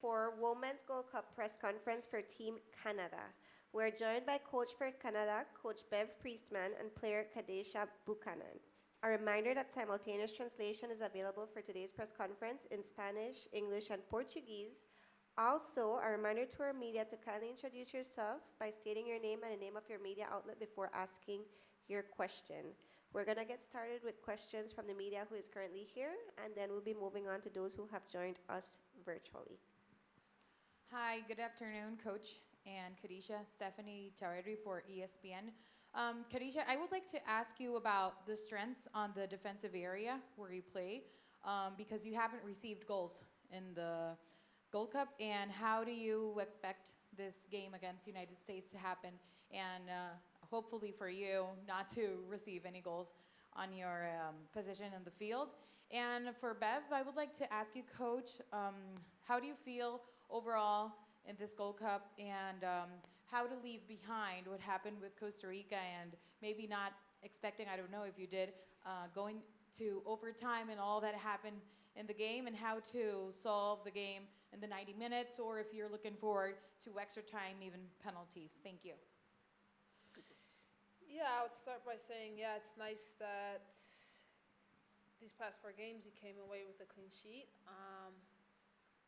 for Women's Gold Cup press conference for Team Canada. We're joined by Coach for Canada, Coach Bev Priestman, and player Kadeisha Buchanan. A reminder that simultaneous translation is available for today's press conference in Spanish, English, and Portuguese. Also, a reminder to our media to kindly introduce yourself by stating your name and the name of your media outlet before asking your question. We're going to get started with questions from the media who is currently here, and then we'll be moving on to those who have joined us virtually. Hi, good afternoon, Coach and Kadeisha. Stephanie Tawedri for ESPN. Kadeisha, I would like to ask you about the strengths on the defensive area where you play, because you haven't received goals in the Gold Cup, and how do you expect this game against the United States to happen, and hopefully for you not to receive any goals on your position in the field. And for Bev, I would like to ask you, Coach, how do you feel overall in this Gold Cup, and how to leave behind what happened with Costa Rica, and maybe not expecting, I don't know if you did, going to overtime and all that happened in the game, and how to solve the game in the 90 minutes, or if you're looking forward to extra time, even penalties. Thank you. Yeah, I would start by saying, yeah, it's nice that these past 4 games you came away with a clean sheet.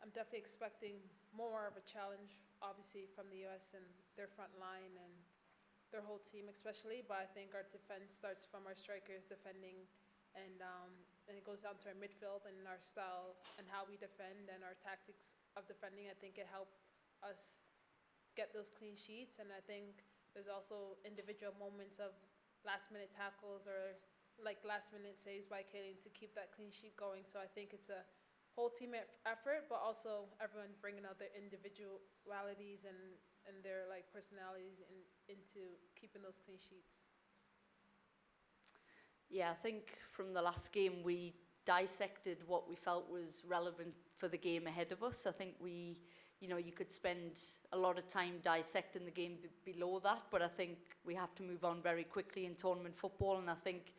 I'm definitely expecting more of a challenge, obviously, from the U.S. and their front line and their whole team especially, but I think our defense starts from our strikers defending, and it goes down to our midfield and our style and how we defend and our tactics of defending. I think it helped us get those clean sheets, and I think there's also individual moments of last-minute tackles or like last-minute saves by Kaylin to keep that clean sheet going. So I think it's a whole team effort, but also everyone bringing out their individualities and their like personalities into keeping those clean sheets. Yeah, I think from the last game we dissected what we felt was relevant for the game ahead of us. I think you could spend a lot of time dissecting the game below that, but I think we have to move on very quickly in tournament football, and I think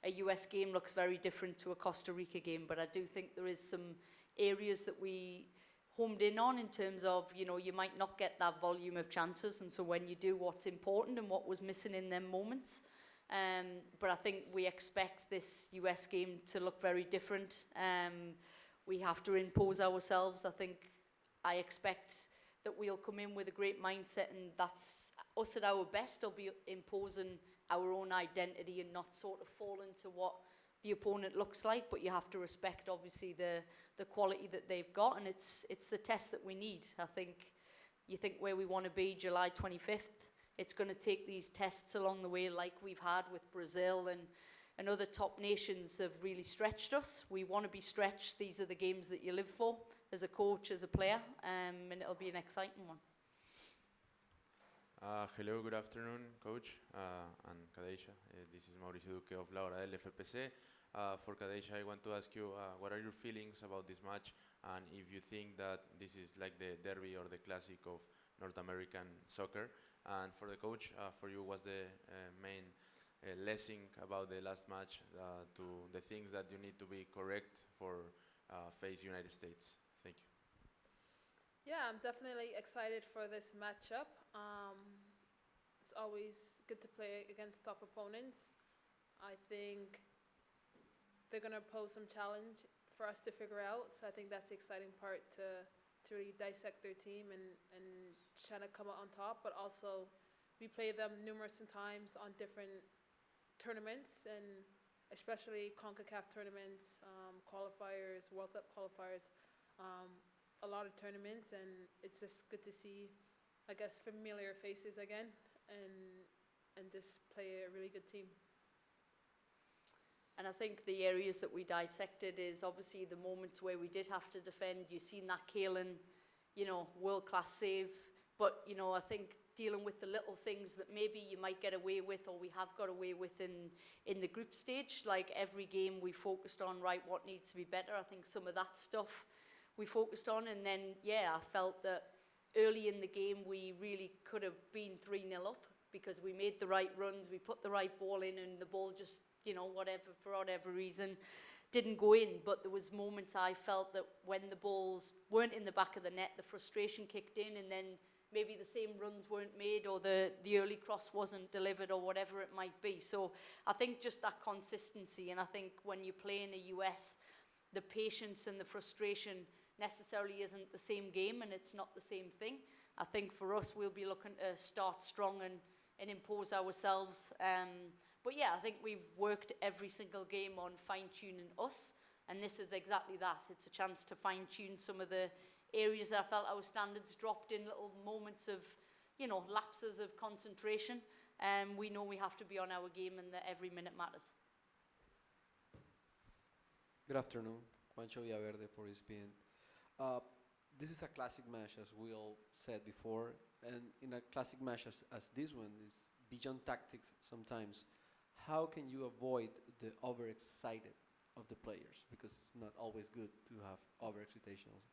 a US game looks very different to a Costa Rica game, but I do think there is some areas that we homed in on in terms of, you might not get that volume of chances, and so when you do, what's important and what was missing in them moments. But I think we expect this US game to look very different. We have to impose ourselves. I expect that we'll come in with a great mindset, and that's us at our best. Will be imposing our own identity and not sort of fall into what the opponent looks like, but you have to respect obviously the quality that they've got, and it's the test that we need. I think you think where we want to be July 25th, it's going to take these tests along the way like we've had with Brazil and other top nations have really stretched us. We want to be stretched. These are the games that you live for as a coach, as a player, and it'll be an exciting one. Hello, good afternoon, Coach and Kadeisha. This is Mauricio Duque of La Hora del FPC. For Kadeisha, I want to ask you, what are your feelings about this match, and if you think that this is like the derby or the classic of North American soccer. And for the coach, for you, what's the main lesson about the last match, to the things that you need to be correct for face United States? Thank you. Yeah, I'm definitely excited for this matchup. It's always good to play against top opponents. I think they're going to pose some challenge for us to figure out. So I think that's the exciting part, to really dissect their team and trying to come out on top. But also, we play them numerous times on different tournaments, and especially CONCACAF tournaments, qualifiers, World Cup qualifiers, a lot of tournaments, and it's just good to see, I guess, familiar faces again, and just play a really good team. And I think the areas that we dissected is obviously the moments where we did have to defend. You've seen that Kaylin, world-class save, but I think dealing with the little things that maybe you might get away with, or we have got away with in the group stage. Like every game we focused on, right, what needs to be better. I think some of that stuff we focused on, and then I felt that early in the game we really could have been 3-0 up because we made the right runs, we put the right ball in, and the ball just, for whatever reason, didn't go in, but there was moments I felt that when the balls weren't in the back of the net, the frustration kicked in, and then maybe the same runs weren't made, or the early cross wasn't delivered, or whatever it might be. So I think just that consistency, and I think when you play in the US, the patience and the frustration necessarily isn't the same game, and it's not the same thing. I think for us, we'll be looking to start strong and impose ourselves. But yeah, I think we've worked every single game on fine-tuning us, and this is exactly that. It's a chance to fine-tune some of the areas that I felt our standards dropped in, little moments of, lapses of concentration. We know we have to be on our game and that every minute matters. Good afternoon, Juancho Villaverde for ESPN. This is a classic match, as we all said before, and in a classic match as this one, is beyond tactics sometimes. How can you avoid the overexcited of the players? Because it's not always good to have overexcitation also.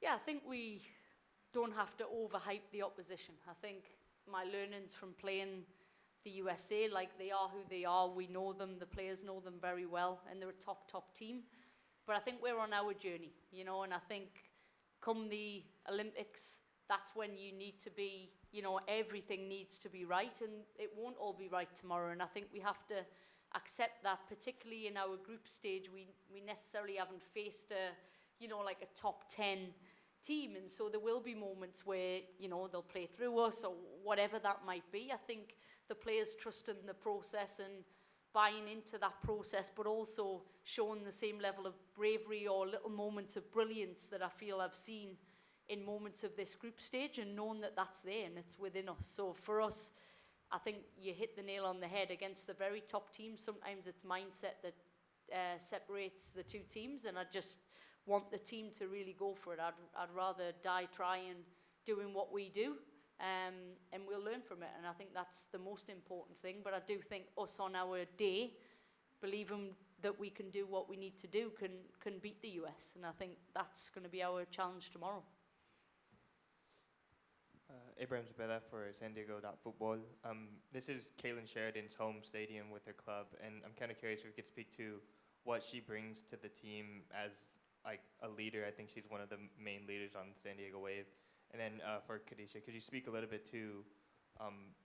Yeah, I think we don't have to overhype the opposition. I think my learnings from playing the USA, like they are who they are, we know them, the players know them very well, and they're a top team. But I think we're on our journey, and I think come the Olympics, that's when you need to be, everything needs to be right, and it won't all be right tomorrow. And I think we have to accept that, particularly in our group stage, we necessarily haven't faced like a top 10 team. And so there will be moments where, they'll play through us or whatever that might be. I think the players trust in the process and buying into that process, but also showing the same level of bravery or little moments of brilliance that I feel I've seen in moments of this group stage, and knowing that that's there and it's within us. So for us, I think you hit the nail on the head. Against the very top teams, sometimes it's mindset that separates the two teams, and I just want the team to really go for it. I'd rather die trying, doing what we do, and we'll learn from it. And I think that's the most important thing. But I do think us on our day, believing that we can do what we need to do, can beat the US. And I think that's going to be our challenge tomorrow. Abraham Zabella for San Diego.Football. This is Kaylin Sheridan's home stadium with her club, and I'm kind of curious if we could speak to what she brings to the team as like a leader. I think she's one of the main leaders on San Diego Wave. And then for Kadeisha, could you speak a little bit to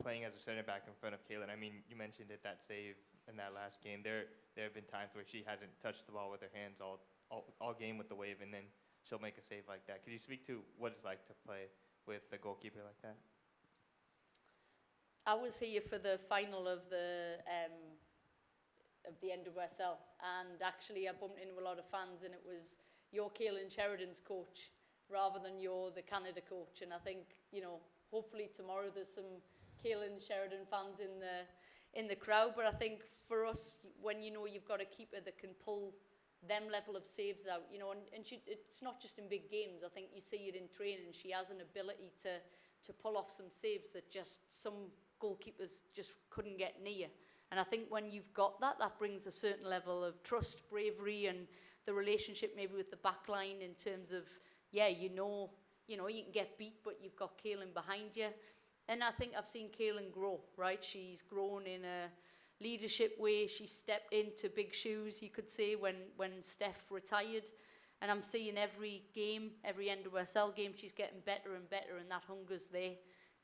playing as a center back in front of Kaylin? I mean, you mentioned it, that save in that last game. There have been times where she hasn't touched the ball with her hands all game with the Wave, and then she'll make a save like that. Could you speak to what it's like to play with a goalkeeper like that? I was here for the final of the NWSL, and actually I bumped into a lot of fans, and it was your Kaylin Sheridan's coach rather than the Canada coach. And I think, hopefully tomorrow there's some Kaylin Sheridan fans in the crowd. But I think for us, when you've got a keeper that can pull them level of saves out, and it's not just in big games. I think you see it in training. She has an ability to pull off some saves that just some goalkeepers just couldn't get near. And I think when you've got that brings a certain level of trust, bravery, and the relationship maybe with the back line in terms of, you can get beat, but you've got Kaylin behind you. And I think I've seen Kaylin grow, right? She's grown in a leadership way. She stepped into big shoes, you could say, when Steph retired. And I'm seeing every game, every NWSL game, she's getting better and better, and that hunger's there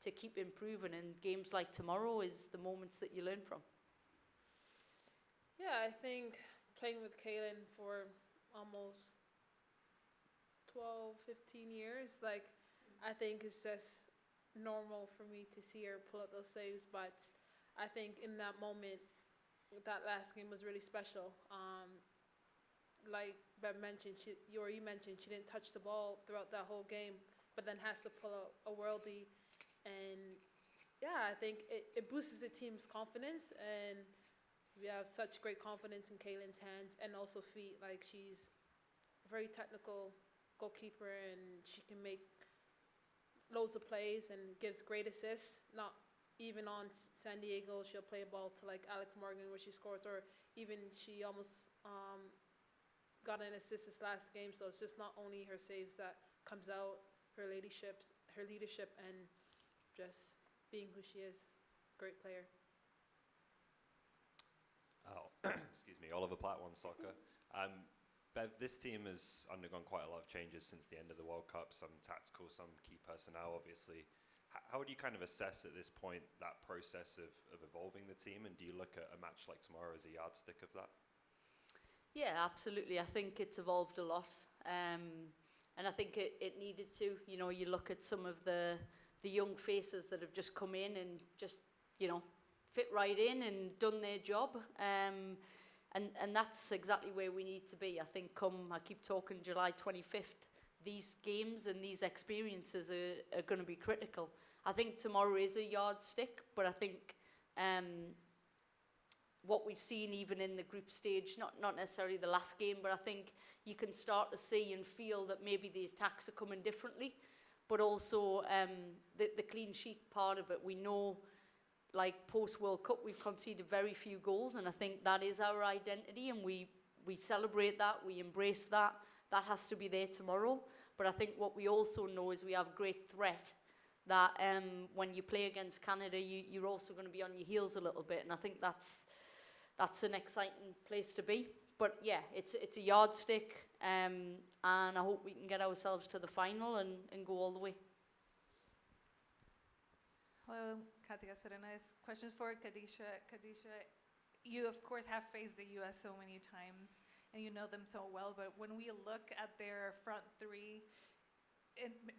to keep improving. And games like tomorrow is the moments that you learn from. Yeah, I think playing with Kaylin for almost 12, 15 years, I think it's just normal for me to see her pull out those saves. But I think in that moment, that last game was really special. Like Bev mentioned, you mentioned, she didn't touch the ball throughout that whole game, but then has to pull out a worldie. And yeah, I think it boosts the team's confidence, and we have such great confidence in Kaylin's hands and also feet. Like, she's a very technical goalkeeper, and she can make loads of plays and gives great assists. Not even on San Diego, she'll play a ball to like Alex Morgan where she scores, or even she almost got an assist this last game. So it's just not only her saves that comes out, her leadership, and just being who she is. Great player. Excuse me. me, Oliver Platt, One Soccer. Bev, this team has undergone quite a lot of changes since the end of the World Cup, some tactical, some key personnel, obviously. How would you kind of assess at this point that process of evolving the team, and do you look at a match like tomorrow as a yardstick of that? Yeah, absolutely. I think it's evolved a lot, and I think it needed to. You know, you look at some of the young faces that have just come in and just, you know, fit right in and done their job. And that's exactly where we need to be. I think I keep talking July 25th, these games and these experiences are going to be critical. I think tomorrow is a yardstick, but I think what we've seen even in the group stage, not necessarily the last game, but I think you can start to see and feel that maybe the attacks are coming differently, but also the clean sheet part of it. We know, like post-World Cup, we've conceded very few goals, and I think that is our identity, and we celebrate that, we embrace that. That has to be there tomorrow. But I think what we also know is we have great threat, that when you play against Canada, you're also going to be on your heels a little bit, and I think that's an exciting place to be. But yeah, it's a yardstick, and I hope we can get ourselves to the final and go all the way. Hello, Katia Serenas. Questions for Kadeisha. Kadeisha, you of course have faced the U.S. so many times, and you know them so well, but when we look at their front three,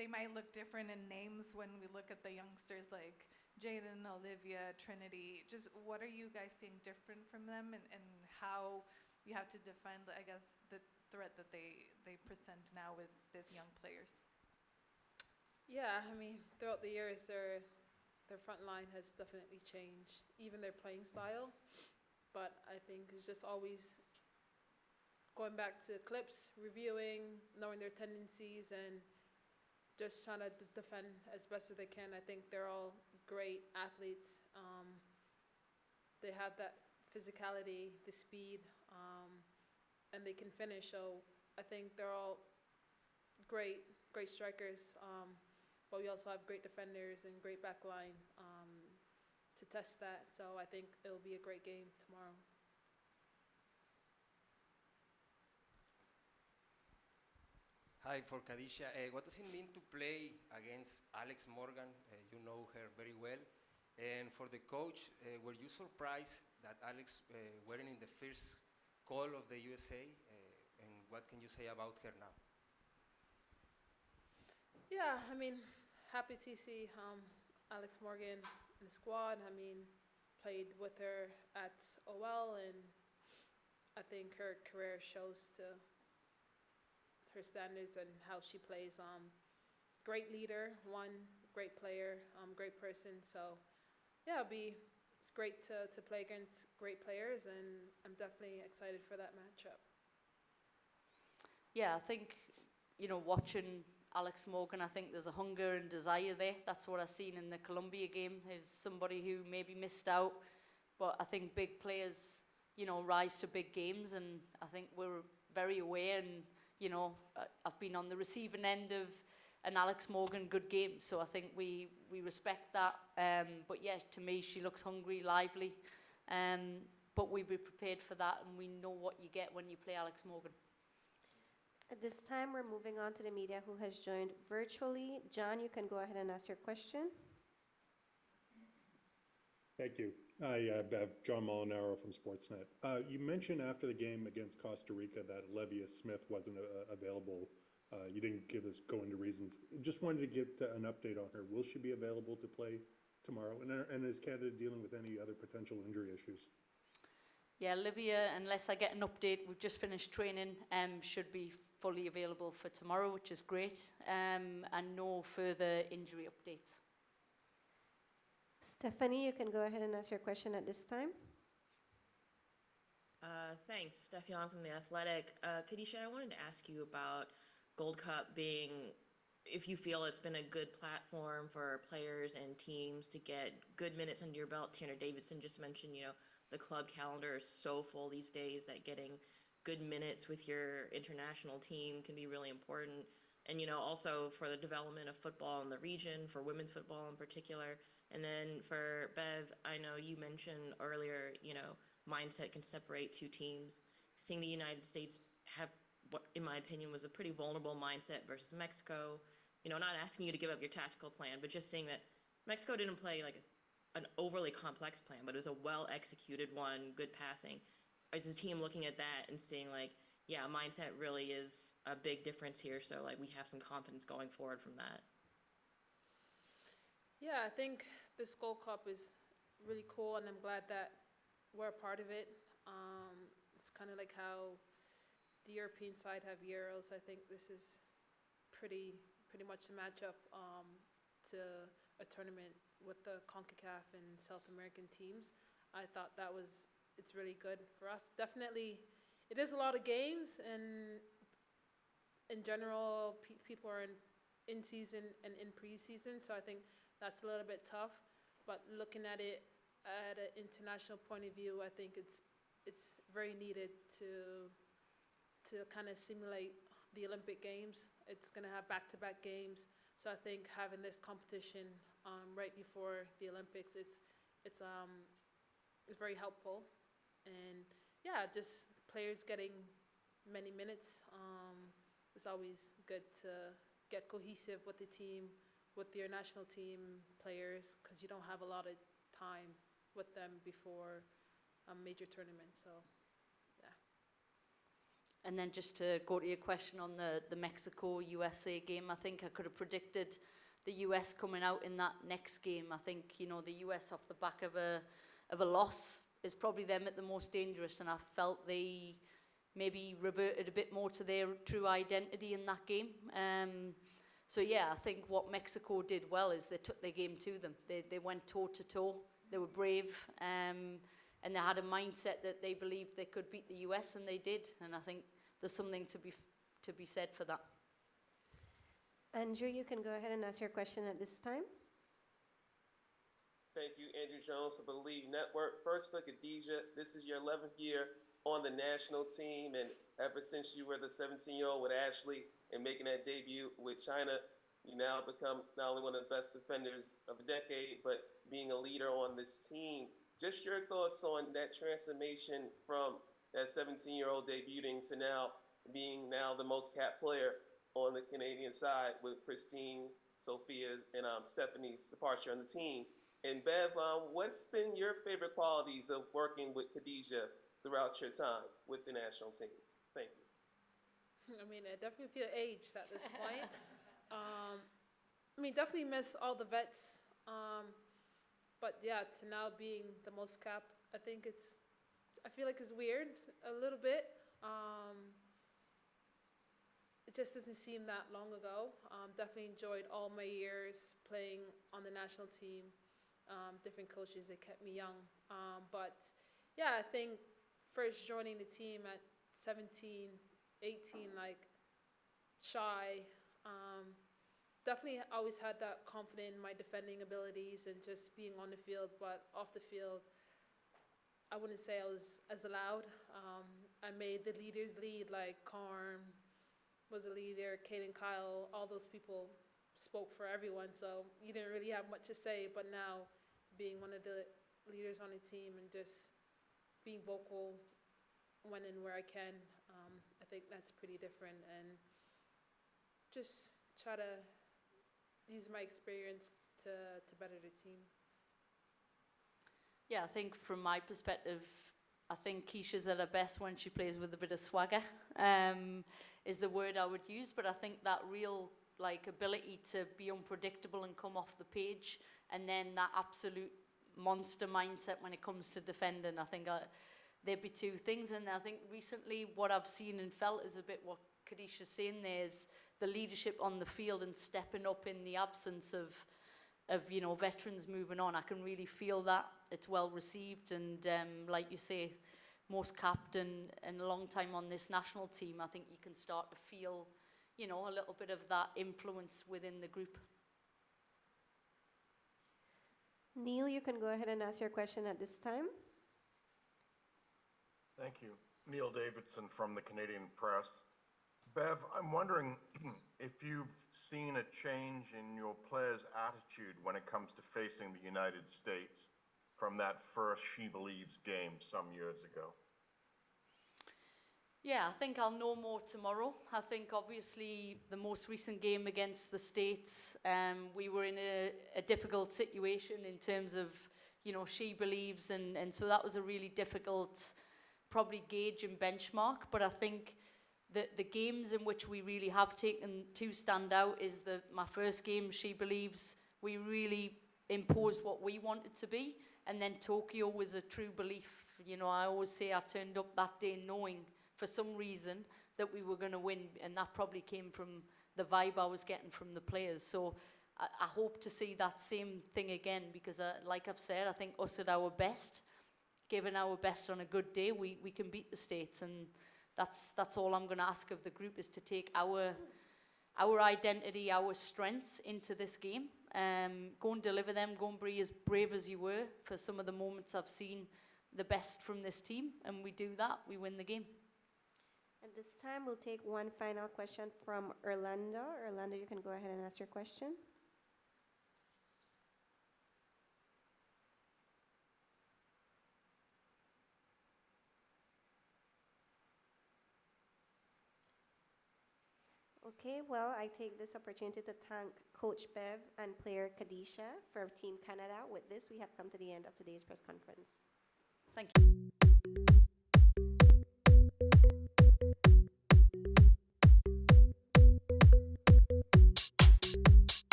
they might look different in names when we look at the youngsters like Jaden, Olivia, Trinity. Just what are you guys seeing different from them, and how you have to defend, I guess, the threat that they present now with these young players? Yeah, I mean, throughout the years, their front line has definitely changed, even their playing style. But I think it's just always going back to clips, reviewing, knowing their tendencies, and just trying to defend as best as they can. I think they're all great athletes. They have that physicality, the speed, and they can finish. So I think they're all great strikers. But we also have great defenders and great back line to test that. So I think it'll be a great game tomorrow. Hi, for Kadeisha. What does it mean to play against Alex Morgan? You know her very well. And for the coach, were you surprised that Alex weren't in the first call of the USA? And what can you say about her now? Yeah, I mean, happy to see Alex Morgan in the squad. I mean, played with her at OL, and I think her career shows to her standards and how she plays. Great leader, great player, great person. So, yeah, it's great to play against great players, and I'm definitely excited for that matchup. Yeah, I think, you know, watching Alex Morgan, I think there's a hunger and desire there. That's what I've seen in the Colombia game, is somebody who maybe missed out. But I think big players, you know, rise to big games, and I think we're very aware, and, you know, I've been on the receiving end of an Alex Morgan good game, so I think we respect that. But yeah, to me, she looks hungry, lively, but we be prepared for that, and we know what you get when you play Alex Morgan. At this time, we're moving on to the media who has joined virtually. John, you can go ahead and ask your question. Thank you. Hi, Bev. John Molinaro from Sportsnet. You mentioned after the game against Costa Rica that Olivia Smith wasn't available. You didn't go into reasons. Just wanted to get an update on her. Will she be available to play tomorrow? And is Canada dealing with any other potential injury issues? Yeah, Olivia, unless I get an update, we've just finished training, should be fully available for tomorrow, which is great, and no further injury updates. Stephanie, you can go ahead and ask your question at this time. Thanks. Steph Young from The Athletic. Kadeisha, I wanted to ask you about Gold Cup being, if you feel it's been a good platform for players and teams to get good minutes under your belt. Tanner Davidson just mentioned, you know, the club calendar is so full these days that getting good minutes with your international team can be really important. And, you know, also for the development of football in the region, for women's football in particular. And then for Bev, I know you mentioned earlier, you know, mindset can separate two teams. Seeing the United States have what, in my opinion, was a pretty vulnerable mindset versus Mexico. You know, not asking you to give up your tactical plan, but just seeing that Mexico didn't play like an overly complex plan, but it was a well-executed one, good passing. Is the team looking at that and seeing like, yeah, mindset really is a big difference here, so like we have some confidence going forward from that? Yeah, I think this Gold Cup is really cool, and I'm glad that we're a part of it. It's kind of like how the European side have Euros. I think this is pretty much a matchup to a tournament with the CONCACAF and South American teams. I thought it's really good for us. Definitely, it is a lot of games, and in general, people are in season and in preseason, so I think that's a little bit tough. But looking at it at an international point of view, I think it's very needed to kind of simulate the Olympic Games. It's going to have back-to-back games, so I think having this competition right before the Olympics, it's very helpful. And yeah, just players getting many minutes. It's always good to get cohesive with the team, with your national team players, because you don't have a lot of time with them before a major tournament. So yeah. And then just to go to your question on the Mexico-USA game, I think I could have predicted the US coming out in that next game. I think, you know, the US off the back of a loss is probably them at the most dangerous, and I felt they maybe reverted a bit more to their true identity in that game. So yeah, I think what Mexico did well is they took their game to them. They went toe-to-toe. They were brave, and they had a mindset that they believed they could beat the US, and they did. And I think there's something to be said for that. Andrew, you can go ahead and ask your question at this time. Thank you, Andrew Jones of the Believe Network. First for Kadeisha, this is your 11th year on the national team, and ever since you were the 17-year-old with Ashley and making that debut with China, you now become not only one of the best defenders of the decade, but being a leader on this team. Just your thoughts on that transformation from that 17-year-old debuting to now being the most capped player on the Canadian side with Christine, Sophia, and Stephanie's departure on the team. And Bev, what's been your favorite qualities of working with Kadeisha throughout your time with the national team? Thank you. I mean, I definitely feel aged at this point. I mean, definitely miss all the vets. But yeah, to now being the most capped, I think I feel like it's weird a little bit. It just doesn't seem that long ago. Definitely enjoyed all my years playing on the national team. Different coaches, they kept me young. But yeah, I think first joining the team at 17, 18, like shy. Definitely always had that confidence in my defending abilities and just being on the field, but off the field, I wouldn't say I was as loud. I made the leaders lead, like Carm was a leader, Kate and Kyle, all those people spoke for everyone, so you didn't really have much to say. But now, being one of the leaders on the team and just being vocal when and where I can, I think that's pretty different, and just try to use my experience to better the team. Yeah, I think from my perspective, I think Keisha's at her best when she plays with a bit of swagger, is the word I would use. But I think that real ability to be unpredictable and come off the page, and then that absolute monster mindset when it comes to defending, I think there'd be two things. And I think recently what I've seen and felt is a bit what Kadeisha's saying there, is the leadership on the field and stepping up in the absence of veterans moving on. I can really feel that. It's well received, and like you say, most capped and a long time on this national team, I think you can start to feel a little bit of that influence within the group. Neil, you can go ahead and ask your question at this time. Thank you. Neil Davidson from the Canadian Press. Bev, I'm wondering if you've seen a change in your players' attitude when it comes to facing the United States. from that first She Believes game some years ago? Yeah, I think I'll know more tomorrow. I think obviously the most recent game against the States, we were in a difficult situation in terms of, you know, She Believes, and so that was a really difficult probably gauge and benchmark. But I think the games in which we really have taken to stand out is my first game, She Believes, we really imposed what we wanted to be, and then Tokyo was a true belief. You know, I always say I turned up that day knowing for some reason that we were going to win, and that probably came from the vibe I was getting from the players. So I hope to see that same thing again, because like I've said, I think us at our best, given our best on a good day, we can beat the States, and that's all I'm going to ask of the group, is to take our identity, our strengths into this game. Go and deliver them, go and be as brave as you were for some of the moments I've seen the best from this team, and we do that, we win the game. At this time, we'll take one final question from Orlando. Orlando, you can go ahead and ask your question. Okay, well, I take this opportunity to thank Coach Bev and player Kadeisha for Team Canada. With this, we have come to the end of today's press conference. Thank you.